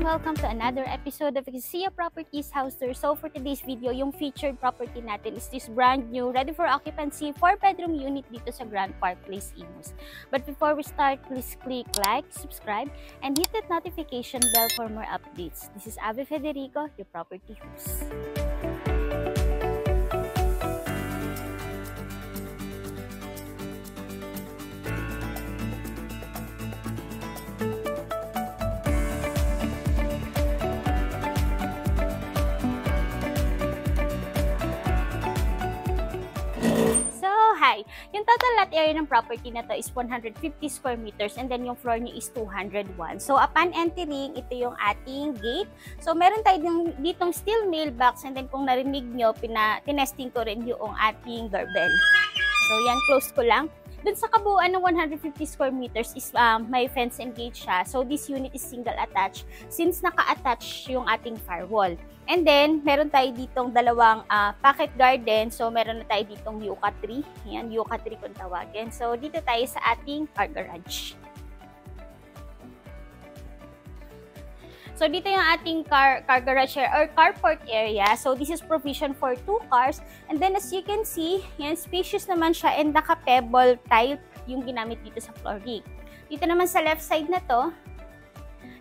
welcome to another episode of Exia Properties House Tour. So for today's video, yung featured property natin is this brand new, ready for occupancy, 4-bedroom unit dito sa Grand Park Place, Imus. But before we start, please click like, subscribe, and hit that notification bell for more updates. This is Ave Federico, your property host. Yung total lot area ng property na to is 150 square meters and then yung floor niya is 201. So upon entering, ito yung ating gate. So meron tayo ditong steel mailbox and then kung narinig nyo, tinesting ko rin yung ating doorbell. So yan, close ko lang. Dun sa kabuuan ng 150 square meters is may fence and gate siya. So this unit is single attached since naka-attach yung ating firewall. And then, meron tayo ditong dalawang pocket garden. So, meron na tayo ditong yucca tree. Yan, yucca tree kung tawagin. So, dito tayo sa ating car garage. So, dito yung ating car garage or carport area. So, this is provision for 2 cars. And then, as you can see, yan, spacious naman siya and naka-pebble tile yung ginamit dito sa flooring. Dito naman sa left side na to,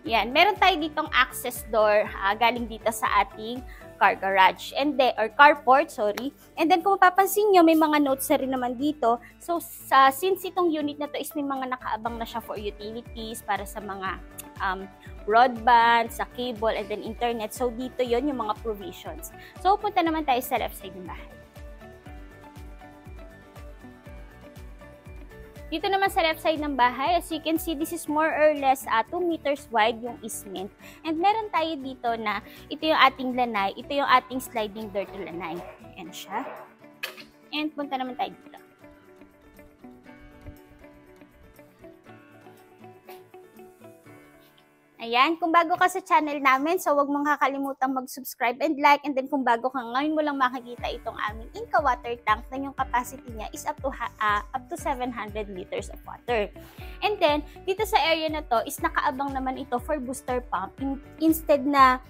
yan, meron tayo ditong access door galing dito sa ating car garage or carport, sorry. And then kung mapapansin nyo, may mga notes na rin naman dito. So since itong unit na to is may mga nakaabang na siya for utilities para sa mga broadband, sa cable, and then internet. So dito yon yung mga provisions. So punta naman tayo sa left side ng bahay. Dito naman sa left side ng bahay, as you can see, this is more or less 2 meters wide yung easement. And meron tayo dito na ito yung ating lanay, ito yung ating sliding door to lanay. Ayan siya. And punta naman tayo dito. Ayan, kung bago ka sa channel namin, so huwag mong kakalimutang mag-subscribe and like. And then kung bago ka, ngayon mo lang makikita itong aming Inca water tank na yung capacity niya is up to 700 liters of water. And then, dito sa area na to is nakaabang naman ito for booster pump. Instead na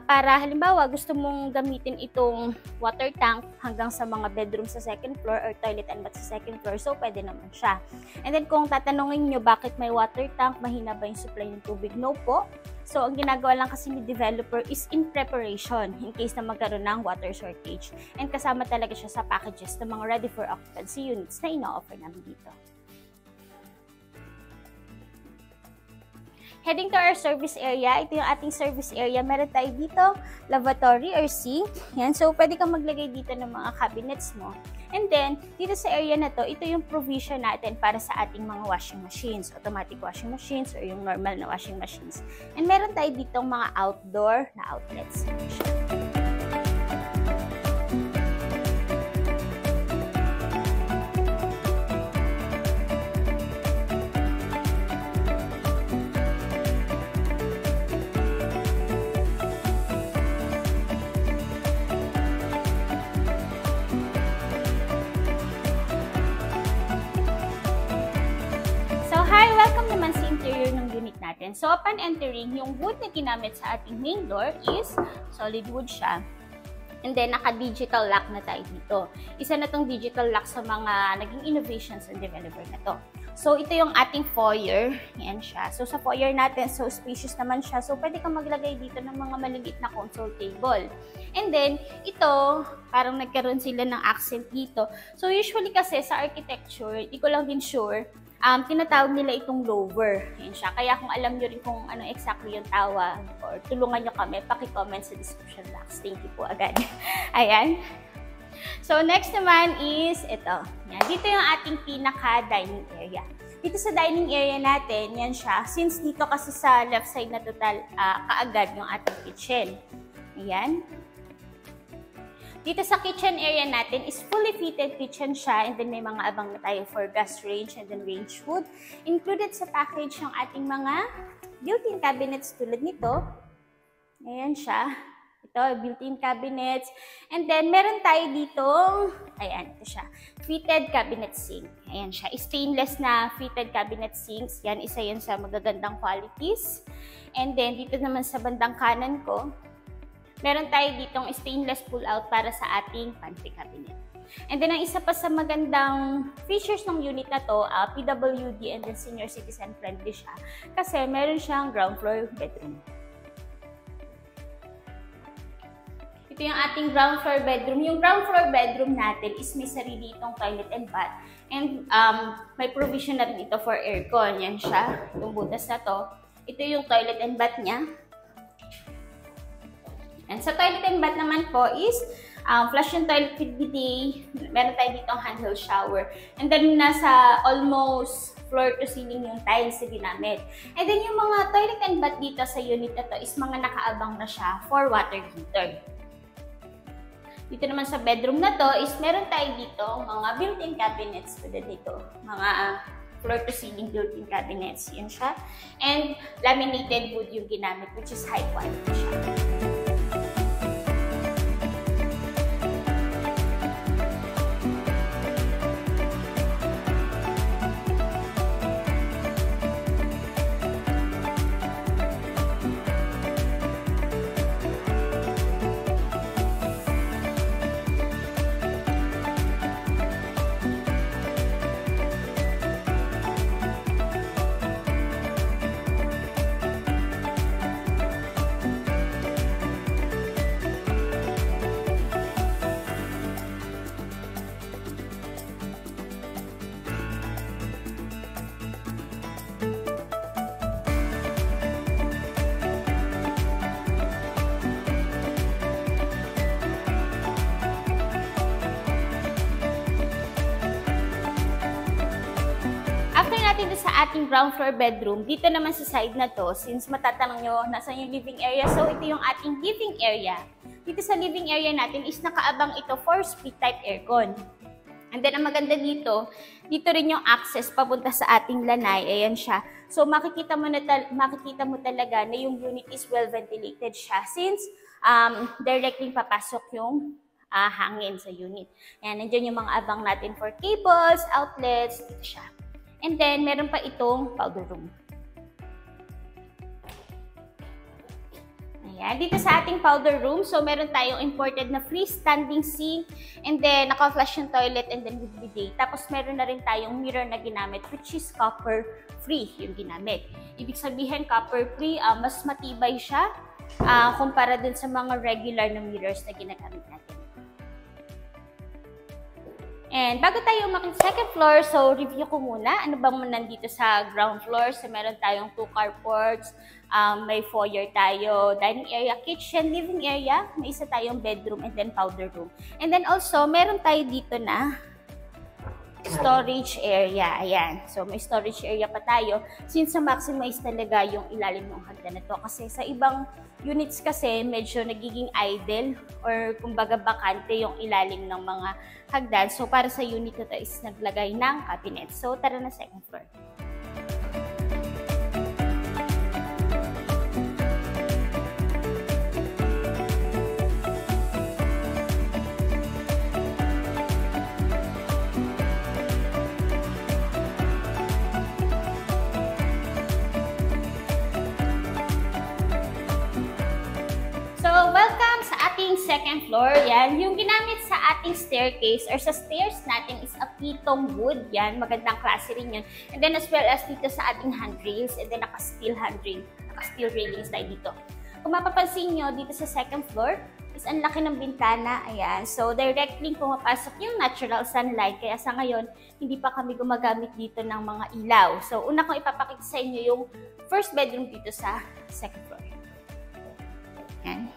para halimbawa gusto mong gamitin itong water tank hanggang sa mga bedroom sa second floor or toilet and bath sa second floor, so pwede naman siya. And then kung tatanungin nyo bakit may water tank, mahina ba yung supply ng tubig? No po. So ang ginagawa lang kasi ni developer is in preparation in case na magkaroon ng water shortage. And kasama talaga siya sa packages ng mga ready for occupancy units na ina-offer namin dito. Heading to our service area, ito yung ating service area. Meron tayo dito, lavatory or sink. Yan. So, pwede kang maglagay dito ng mga cabinets mo. And then, dito sa area na to, ito yung provision natin para sa ating mga washing machines. Automatic washing machines or yung normal na washing machines. And meron tayo dito mga outdoor na outlets. Welcome naman sa interior ng unit natin. So, upon entering, yung wood na ginamit sa ating main door is solid wood siya. And then, naka-digital lock na tayo dito. Isa na tong digital lock sa mga naging innovations ng developer na to. So, ito yung ating foyer. Yan siya. So, sa foyer natin, so spacious naman siya. So, pwede kang maglagay dito ng mga maliliit na console table. And then, ito, parang nagkaroon sila ng accent dito. So, usually kasi sa architecture, hindi ko lang din sure, tinatawag nila itong lower. Yan siya. Kaya kung alam nyo rin kung ano exactly yung tawag or tulungan nyo kami, paki-comment sa description box. Thank you po agad. Ayan. So, next naman is ito. Yan. Dito yung ating pinaka-dining area. Dito sa dining area natin, yan siya. Since dito kasi sa left side na total kaagad yung ating kitchen. Ayan. Dito sa kitchen area natin is fully fitted kitchen siya and then may mga abang na tayo for gas range and then range hood. Included sa package yung ating mga built-in cabinets tulad nito. Ayan siya. dito, built-in cabinets. And then, meron tayo dito, ayan, ito siya, fitted cabinet sink. Ayan siya, stainless na fitted cabinet sinks. Yan, isa yan sa magagandang qualities. And then, dito naman sa bandang kanan ko, meron tayo ditong stainless pull-out para sa ating pantry cabinet. And then, ang isa pa sa magandang features ng unit na to, PWD and then senior citizen friendly siya. Kasi meron siyang ground floor bedroom. Ito yung ating ground floor bedroom. Yung ground floor bedroom natin is may sarili itong toilet and bath. And may provision na rin ito for aircon. Yan siya, yung butas na to. Ito yung toilet and bath niya. And sa toilet and bath naman po is flush and toilet with bidet. Meron tayo dito ang handheld shower. And then, nasa almost floor to ceiling yung tiles na ginamit. And then, yung mga toilet and bath dito sa unit na to is mga nakaabang na siya for water heater. Dito naman sa bedroom na to is meron tayo dito mga built-in cabinets. Pwede dito. Mga floor to ceiling built-in cabinets. Yun siya. And laminated wood yung ginamit, which is high quality siya. After natin sa ating ground floor bedroom, dito naman sa side na to, since matatanong nyo, nasa yung living area, so ito yung ating living area. Dito sa living area natin is nakaabang ito for split type aircon. And then, ang maganda dito rin yung access papunta sa ating lanay. Ayan siya. So, makikita mo talaga na yung unit is well ventilated siya since directly papasok yung hangin sa unit. Ayan, nandiyan yung mga abang natin for cables, outlets, dito siya. And then, meron pa itong powder room. Ayan, dito sa ating powder room, so meron tayong imported na freestanding sink, and then naka-flush yung toilet, and then with bidet. Tapos meron na rin tayong mirror na ginamit, which is copper-free yung ginamit. Ibig sabihin, copper-free, mas matibay siya kumpara dun sa mga regular na mirrors na ginagamit natin. And bago tayo umakyat sa second floor, so review ko muna ano bang nandito sa ground floor. So meron tayong 2 carports, may foyer tayo, dining area, kitchen, living area, may isa tayong bedroom, and then powder room. And then also, meron tayo dito na storage area. Ayan. So, may storage area pa tayo since maximize talaga yung ilalim ng hagdan na to. Kasi sa ibang units kasi, medyo nagiging idle or kumbaga bakante yung ilalim ng mga hagdan. So, para sa unit na to is naglagay ng cabinet. So, tara na second floor. Welcome sa ating second floor. Yan, yung ginamit sa ating staircase or sa stairs natin is a pitong wood. Yan, magandang klase rin yun. And then as well as dito sa ating handrails, and then naka-steel railings tayo dito. Kung mapapansin nyo, dito sa second floor is ang laki ng bintana. Ayan, so directly pumapasok yung natural sunlight. Kaya sa ngayon, hindi pa kami gumagamit dito ng mga ilaw. So una kong ipapakita sa inyo yung first bedroom dito sa second floor. Yan.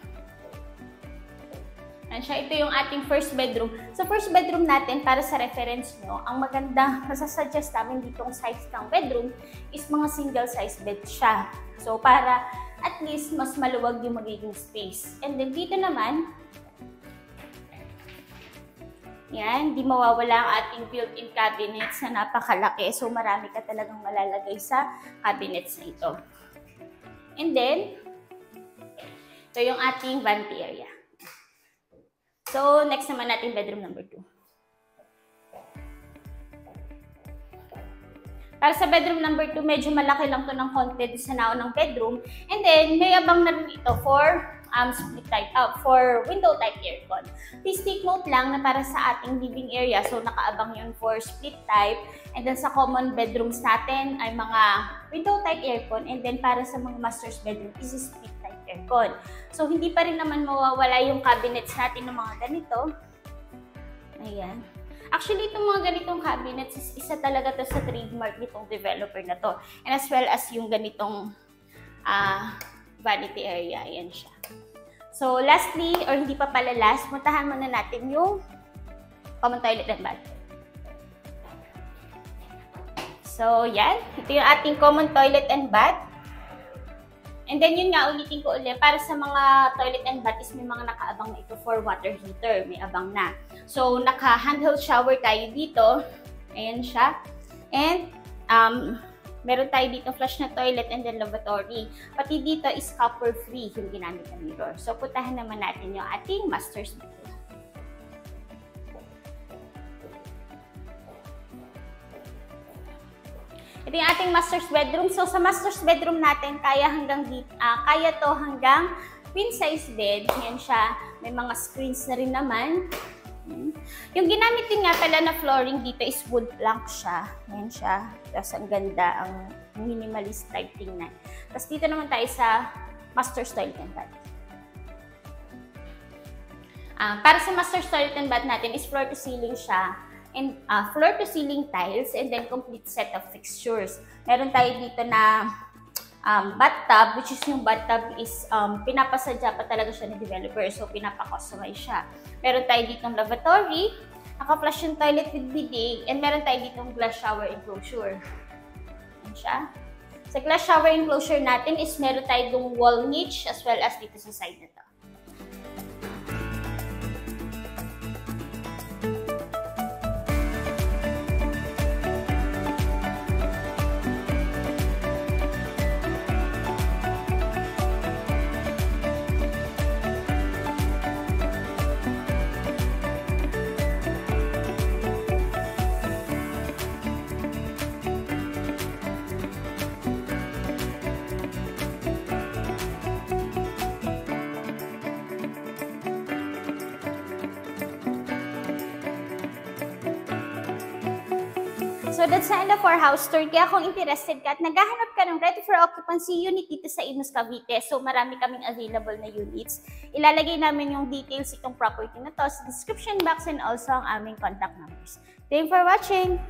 Yan siya. Ito yung ating first bedroom. Sa first bedroom natin, para sa reference nyo, ang maganda, masasuggest namin ditong size ng bedroom is mga single size bed siya. So, para at least mas maluwag yung magiging space. And then dito naman, yan, di mawawala ang ating built-in cabinets na napakalaki. So, marami ka talagang malalagay sa cabinets na ito. And then, ito yung ating vanity area. So, next naman natin bedroom number 2. Para sa bedroom number 2, medyo malaki lang to ng konti sa naon ng bedroom. And then, may abang na rin ito for split type, for window type aircon. Please take note lang na para sa ating living area, so nakaabang yun for split type. And then sa common bedrooms natin ay mga window type aircon. And then para sa mga master's bedroom is split type aircon. So hindi pa rin naman mawawala yung cabinets natin ng mga ganito. Ayan. Actually, itong mga ganitong cabinets, isa talaga to sa trademark nitong developer na to. And as well as yung ganitong vanity area. Ayan siya. So, lastly, or hindi pa pala last, puntahan muna natin yung common toilet and bath. So, yan. Ito yung ating common toilet and bath. And then, yun nga, ulitin ko ulit, para sa mga toilet and bath is may mga nakaabang na ito for water heater. May abang na. So, naka-handheld shower tayo dito. Ayan siya. And, meron tayo dito flush na toilet and then lavatory. Pati dito is copper-free yung ginamit na mirror. So, puntahan naman natin yung ating master's bedroom. Ito yung ating master's bedroom. So, sa master's bedroom natin, kaya to hanggang queen size bed. Yan siya. May mga screens na rin naman. Yung ginamit din nga pala na flooring dito is wood plank siya. Yan siya. Tapos ang ganda, ang minimalist type tingnan. Tapos dito naman tayo sa master's toilet and bath. Para sa master's toilet and bath natin is floor to ceiling siya. And floor to ceiling tiles and then complete set of fixtures. Meron tayo dito na bathtub, which is yung bathtub is pinapasadya pa talaga siya ng developer. So, pinapa-customize siya. Meron tayo ditong lavatory, naka-flush yung toilet with bidet, and meron tayo ditong glass shower enclosure. Yan siya. Sa glass shower enclosure natin is meron tayo ditong wall niche as well as dito sa side na to. So that's the end of our house tour. Kaya kung interested ka at naghahanap ka ng ready for occupancy unit dito sa Imus, Cavite, so marami kaming available na units. Ilalagay namin yung details itong property na to sa description box and also ang aming contact numbers. Thank you for watching!